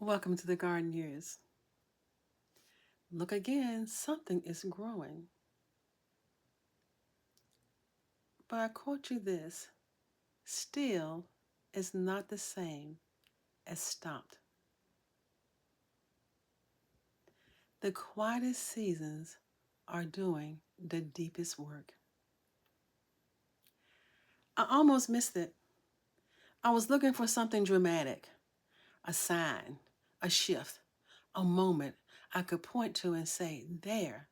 Welcome to the garden years. Look again, something is growing. But I quote you this: still is not the same as stopped. The quietest seasons are doing the deepest work. I almost missed it. I was looking for something dramatic, a sign, a shift, a moment I could point to and say, there,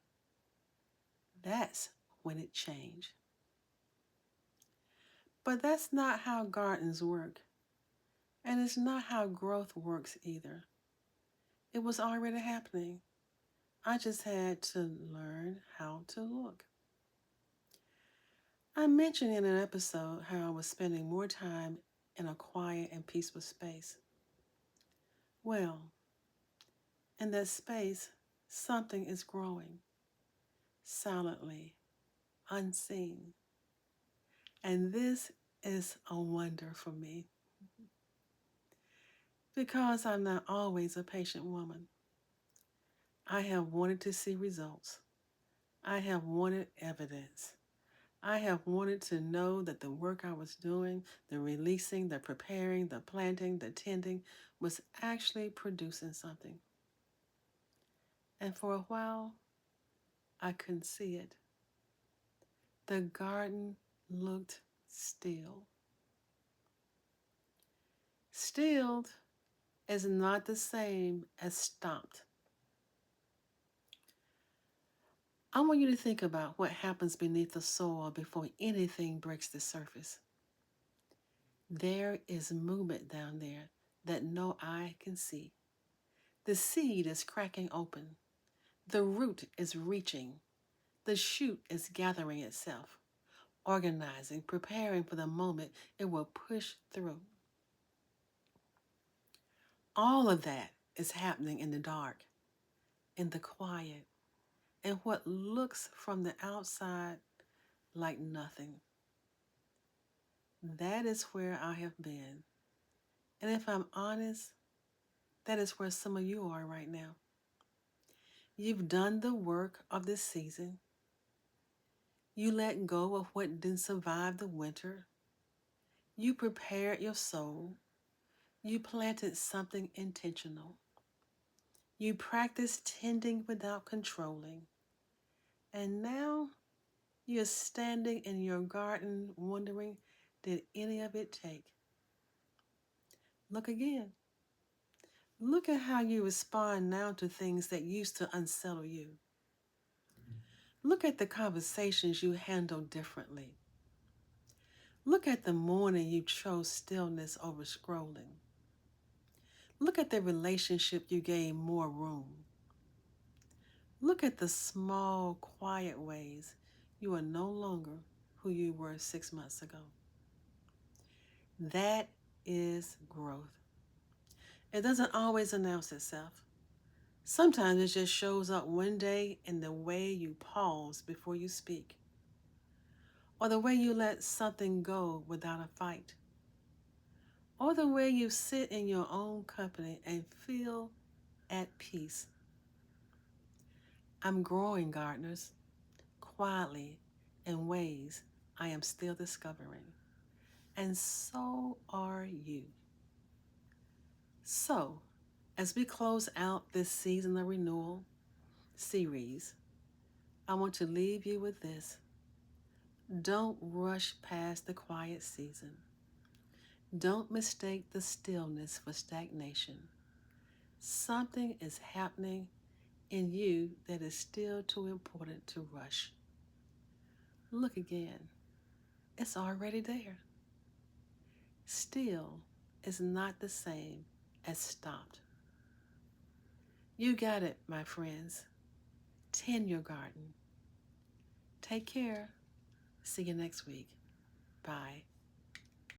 that's when it changed. But that's not how gardens work. And it's not how growth works either. It was already happening. I just had to learn how to look. I mentioned in an episode how I was spending more time in a quiet and peaceful space. Well, in that space, something is growing, silently, unseen. And this is a wonder for me because I'm not always a patient woman. I have wanted to see results. I have wanted evidence. I have wanted to know that the work I was doing, the releasing, the preparing, the planting, the tending, was actually producing something. And for a while, I couldn't see it. The garden looked still. Stilled is not the same as stopped. I want you to think about what happens beneath the soil before anything breaks the surface. There is movement down there that no eye can see. The seed is cracking open. The root is reaching. The shoot is gathering itself, organizing, preparing for the moment it will push through. All of that is happening in the dark, in the quiet, in what looks from the outside like nothing. That is where I have been. And if I'm honest, that is where some of you are right now. You've done the work of this season. You let go of what didn't survive the winter. You prepared your soul. You planted something intentional. You practiced tending without controlling. And now you're standing in your garden wondering, did any of it take? Look again. Look at how you respond now to things that used to unsettle you. Look at the conversations you handle differently. Look at the morning you chose stillness over scrolling. Look at the relationship you gave more room. Look at the small, quiet ways you are no longer who you were 6 months ago. That is growth. It doesn't always announce itself. Sometimes it just shows up one day in the way you pause before you speak, or the way you let something go without a fight, or the way you sit in your own company and feel at peace. I'm growing, gardeners, quietly in ways I am still discovering. And so are you. So, as we close out this season of renewal series, I want to leave you with this. Don't rush past the quiet season. Don't mistake the stillness for stagnation. Something is happening in you that is still too important to rush. Look again. It's already there. Still is not the same as stopped. You got it, my friends. Tend your garden. Take care. See you next week. Bye.